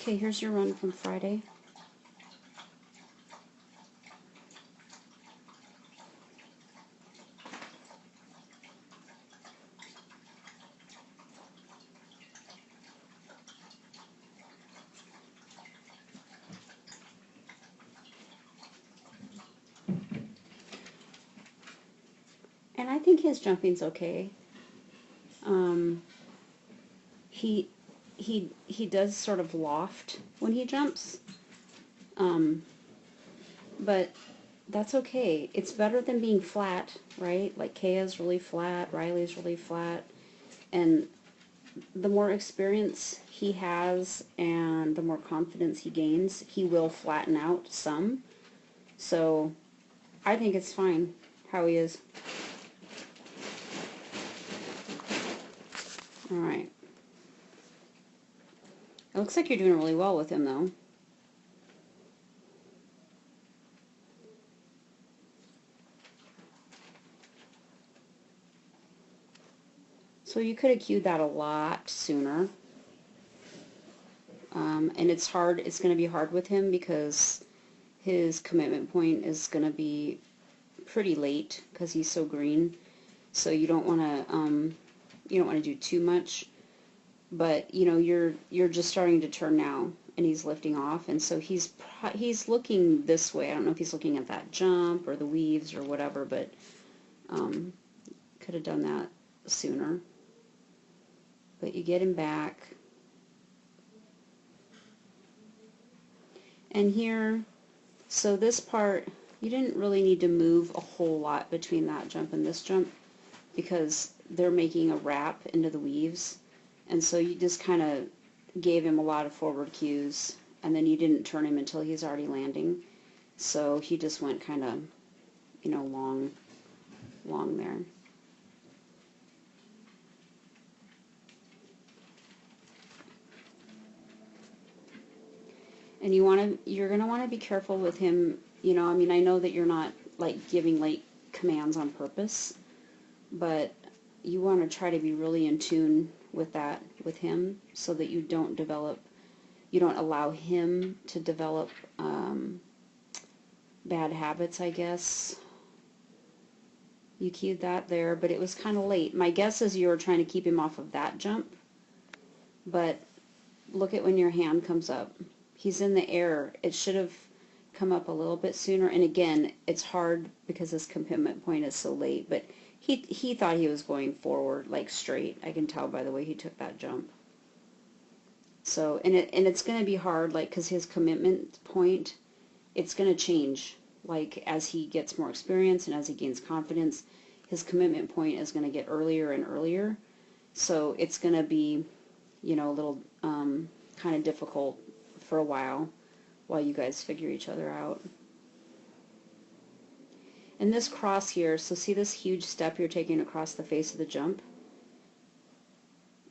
Okay, here's your run from Friday. And I think his jumping's okay. Um, he he does sort of loft when he jumps, um, but that's okay. It's better than being flat, right? Like Kaya's really flat, Riley's really flat, and the more experience he has and the more confidence he gains, he will flatten out some. So I think it's fine how he is. All right. It looks like you're doing really well with him, though. So you could have cued that a lot sooner. And it's hard. It's going to be hard with him because his commitment point is going to be pretty late because he's so green. So you don't want to do too much. But you're just starting to turn now, and he's lifting off, and so he's looking this way. I don't know if he's looking at that jump or the weaves or whatever, but could have done that sooner. But you get him back. And here, so this part, you didn't really need to move a whole lot between that jump and this jump because they're making a wrap into the weaves. And so you just kind of gave him a lot of forward cues, and then you didn't turn him until he's already landing. So he just went kind of, long there. And you're going to want to be careful with him. I know that you're not like giving late commands on purpose, but you want to try to be really in tune with that with him so that you don't allow him to develop bad habits, I guess. You cued that there, but it was kind of late. My guess is you were trying to keep him off of that jump, but look at when your hand comes up. He's in the air. It should have come up a little bit sooner, and again, it's hard because his commitment point is so late, but he thought he was going forward, like straight. I can tell by the way he took that jump. So, and it's going to be hard, like, because his commitment point, it's going to change. Like, as he gets more experience and as he gains confidence, his commitment point is going to get earlier and earlier. So it's going to be, a little kind of difficult for a while you guys figure each other out. And this cross here, so see this huge step you're taking across the face of the jump?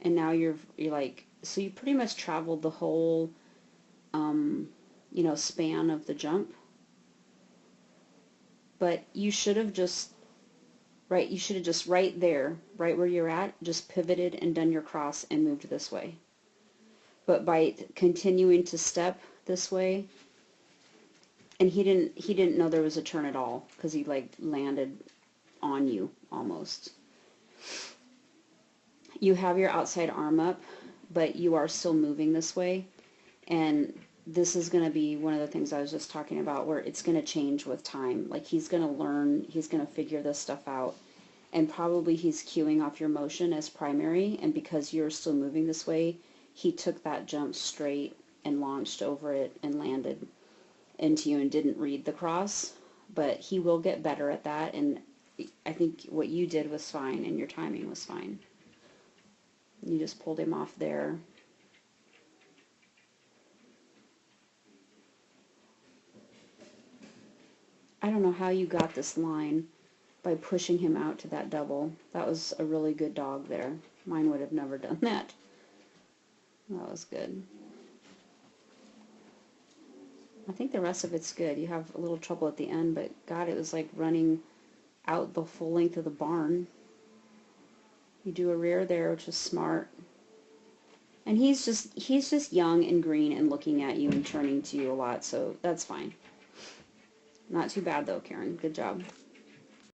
And now you're like, so you pretty much traveled the whole, span of the jump. But you should have just, right there, right where you're at, just pivoted and done your cross and moved this way. But by continuing to step this way, and he didn't know there was a turn at all because he like landed on you almost. You have your outside arm up, but you are still moving this way, and this is going to be one of the things I was just talking about where it's going to change with time. Like he's going to learn, he's going to figure this stuff out, and probably he's cueing off your motion as primary, and because you're still moving this way, he took that jump straight and launched over it and landed into you and didn't read the cross. But he will get better at that, and I think what you did was fine and your timing was fine. You just pulled him off there. I don't know how you got this line by pushing him out to that double. That was a really good dog there. Mine would have never done that. That was good. I think the rest of it's good. You have a little trouble at the end, but God, it was like running out the full length of the barn. You do a rear there, which is smart. And he's just young and green and looking at you and turning to you a lot, so that's fine. Not too bad though, Karen. Good job.